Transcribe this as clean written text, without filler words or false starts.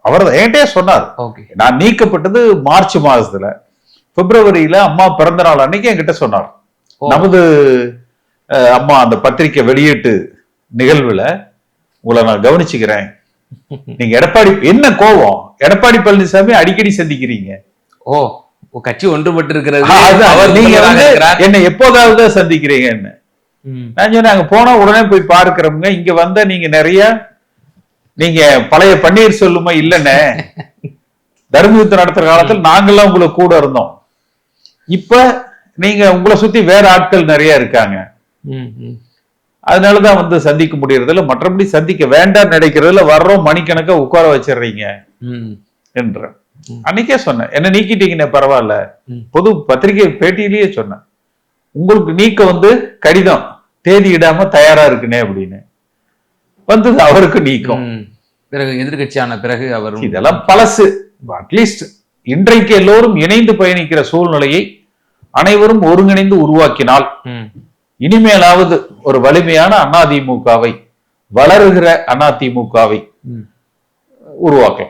அவர் என்கிட்டயே சொன்னார். நான் நீக்கப்பட்டது மார்ச் மாதத்துல, பிப்ரவரியில அம்மா பிறந்த நாள் அன்னைக்கு என்கிட்ட சொன்னார். நமது அம்மா அந்த பத்திரிகை வெளியீட்டு நிகழ்வுல உங்களை நான் கவனிச்சுக்கிறேன். நீங்க எடப்பாடி என்ன கோவம், எடப்பாடி பழனிசாமி அடிக்கடி சந்திக்கிறீங்க. கட்சி ஒன்றுபட்டு இருக்கிறது. நீங்க என்ன எப்போதாவது சந்திக்கிறீங்க என்ன? நான் சொன்னேன், அங்க போனா உடனே போய் பார்க்கிறவங்க, இங்க வந்த நீங்க நிறைய நீங்க பழைய பன்னீர் செல்வமா இல்லன்னு தர்மயுத்தம் நடத்துற காலத்துல நாங்கெல்லாம் உங்களை கூட இருந்தோம். இப்ப நீங்க உங்களை சுத்தி வேற ஆட்கள் நிறைய இருக்காங்க, அதனாலதான் வந்து சந்திக்க முடியறதுல, மற்றபடி சந்திக்க வேண்டாம் நினைக்கிறதுல வர்றோம் மணிக்கணக்கா உட்கார வச்சிடுறீங்க என்ற. அன்னைக்கே சொன்னேன், என்ன நீக்கிட்டீங்கன்னு பரவாயில்ல, பொது பத்திரிகை பேட்டியிலேயே சொன்னேன், உங்களுக்கு நீக்க வந்து கடிதம் தேதி இடாம தயாரா இருக்குனே அப்படின்னு வந்தது. அவருக்கு நீக்கம் பிறகு எதிர்கட்சியான பிறகு அவர் இதெல்லாம் பழசு. அட்லீஸ்ட் இன்றைக்கு எல்லோரும் இணைந்து பயணிக்கிற சூழ்நிலையை அனைவரும் ஒருங்கிணைந்து உருவாக்கினால் இனிமேலாவது ஒரு வலிமையான அதிமுகவை, வளருகிற அதிமுகவை உருவாக்கலாம்.